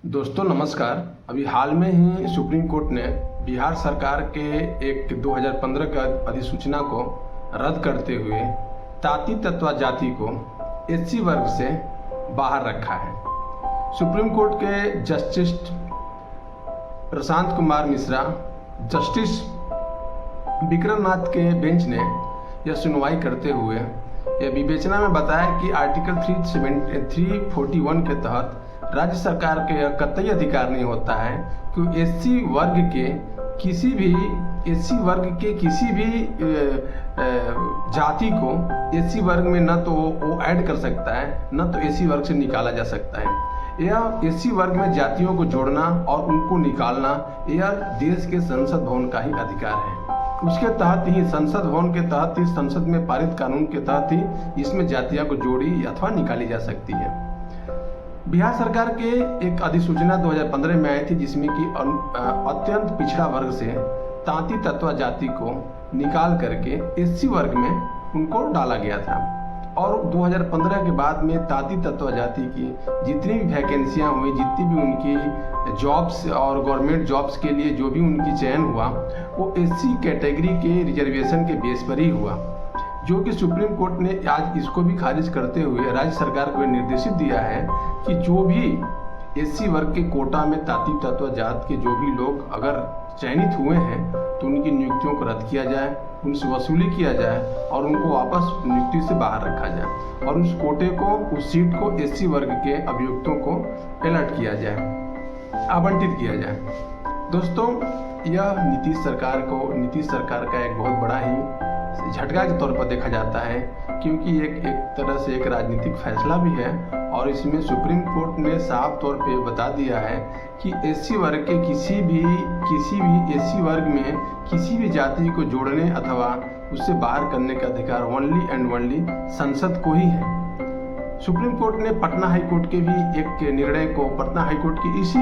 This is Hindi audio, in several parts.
दोस्तों नमस्कार। अभी हाल में ही सुप्रीम कोर्ट ने बिहार सरकार के एक 2015 का अधिसूचना को रद्द करते हुए ताती तत्वा जाति को एससी वर्ग से बाहर रखा है। सुप्रीम कोर्ट के जस्टिस प्रशांत कुमार मिश्रा, जस्टिस विक्रमनाथ के बेंच ने यह सुनवाई करते हुए यह विवेचना में बताया कि आर्टिकल 341 के तहत राज्य सरकार के यह कतई अधिकार नहीं होता है कि एससी वर्ग के किसी भी जाति को एससी वर्ग में न तो वो ऐड कर सकता है, न तो एससी वर्ग से निकाला जा सकता है। यह एससी वर्ग में जातियों को जोड़ना और उनको निकालना यह देश के संसद भवन का ही अधिकार है। उसके तहत ही, संसद भवन के तहत ही, संसद में पारित कानून के तहत ही इसमें जातियां को जोड़ी अथवा निकाली जा सकती है। बिहार सरकार के एक अधिसूचना 2015 में आई थी जिसमें कि अत्यंत पिछड़ा वर्ग से तांती तत्वा जाति को निकाल करके एससी वर्ग में उनको डाला गया था। और 2015 के बाद में तांती तत्वा जाति की जितनी भी वैकेंसियां हुई, जितनी भी उनकी जॉब्स और गवर्नमेंट जॉब्स के लिए जो भी उनकी चयन हुआ, वो एससी कैटेगरी के रिजर्वेशन के बेस पर ही हुआ, जो कि सुप्रीम कोर्ट ने आज इसको भी खारिज करते हुए राज्य सरकार को निर्देशित दिया है कि जो भी एससी वर्ग के कोटा में ताती तत्व जात के जो भी लोग अगर चयनित हुए हैं तो उनकी नियुक्तियों को रद्द किया जाए, उनसे वसूली किया जाए और उनको वापस नियुक्ति से बाहर रखा जाए और उस कोटे को, उस सीट को एससी वर्ग के अभियुक्तों को अलर्ट किया जाए, आवंटित किया जाए। दोस्तों, यह नीतीश सरकार का एक बहुत बड़ा ही झटका के तौर पर देखा जाता है, क्योंकि एक तरह से एक राजनीतिक फैसला भी है और इसमें सुप्रीम कोर्ट ने साफ तौर पे बता दिया है कि एससी वर्ग के किसी भी एससी वर्ग में किसी भी जाति को जोड़ने अथवा उससे बाहर करने का अधिकार ओनली एंड ओनली संसद को ही है। सुप्रीम कोर्ट ने पटना हाई कोर्ट के भी एक निर्णय को, पटना हाई कोर्ट की इसी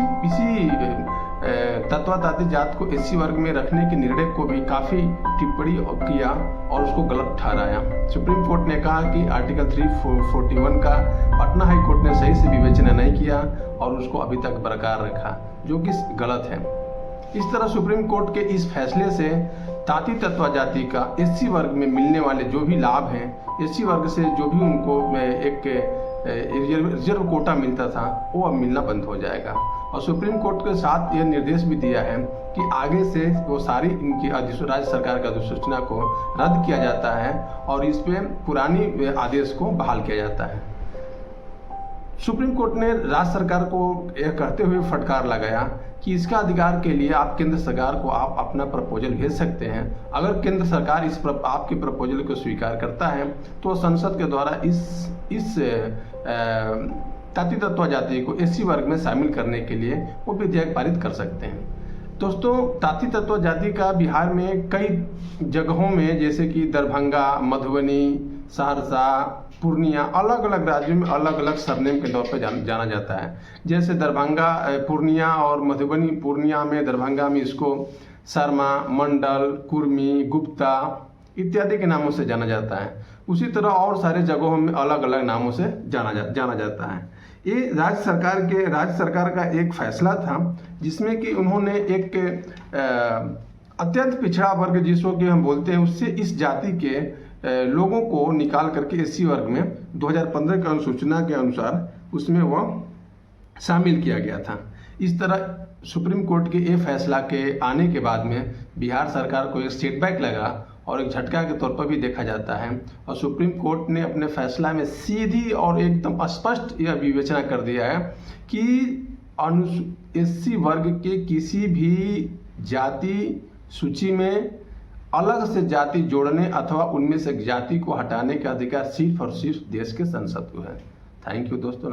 तत्वा ताती जात को एससी वर्ग में रखने के निर्णय को भी काफ़ी टिप्पणी किया और उसको गलत ठहराया। सुप्रीम कोर्ट ने कहा कि आर्टिकल 341 का पटना हाई कोर्ट ने सही से विवेचना नहीं किया और उसको अभी तक बरकरार रखा, जो कि गलत है। इस तरह सुप्रीम कोर्ट के इस फैसले से ताती तत्वा जाति का एससी वर्ग में मिलने वाले जो भी लाभ हैं, एससी वर्ग से जो भी उनको एक रिजर्व कोटा मिलता था, वो अब मिलना बंद हो जाएगा। और सुप्रीम कोर्ट के साथ यह निर्देश भी दिया है कि आगे से वो सारी इनकी राज्य सरकार का अधिसूचना को रद्द किया जाता है और इस पे पुरानी आदेश को बहाल किया जाता है। सुप्रीम कोर्ट ने राज्य सरकार को यह कहते हुए फटकार लगाया कि इसका अधिकार के लिए आप केंद्र सरकार को आप अपना प्रपोजल भेज सकते हैं। अगर केंद्र सरकार आपके प्रपोजल को स्वीकार करता है तो संसद के द्वारा इस ताती तत्वा जाति को एससी वर्ग में शामिल करने के लिए वो विधेयक पारित कर सकते हैं। दोस्तों, ताती तत्वा जाति का बिहार में कई जगहों में, जैसे कि दरभंगा, मधुबनी, सहरसा, पूर्णिया, अलग अलग राज्यों में अलग अलग सरनेम के तौर पर जाना जाता है। जैसे दरभंगा, पूर्णिया और मधुबनी, पूर्णिया में, दरभंगा में इसको शर्मा, मंडल, कुर्मी, गुप्ता इत्यादि के नामों से जाना जाता है। उसी तरह और सारे जगहों में अलग अलग नामों से जाना जाता है। ये राज्य सरकार का एक फैसला था जिसमें कि उन्होंने एक अत्यंत पिछड़ा वर्ग जिसको कि हम बोलते हैं, उससे इस जाति के लोगों को निकाल करके एससी वर्ग में 2015 की अनुसूचना के अनुसार उसमें वह शामिल किया गया था। इस तरह सुप्रीम कोर्ट के ये फैसला के आने के बाद में बिहार सरकार को एक सेटबैक लगा और एक झटका के तौर पर भी देखा जाता है। और सुप्रीम कोर्ट ने अपने फैसला में सीधी और एकदम स्पष्ट यह विवेचना कर दिया है कि एससी वर्ग के किसी भी जाति सूची में अलग से जाति जोड़ने अथवा उनमें से जाति को हटाने का अधिकार सिर्फ और सिर्फ देश के संसद को है। थैंक यू दोस्तों।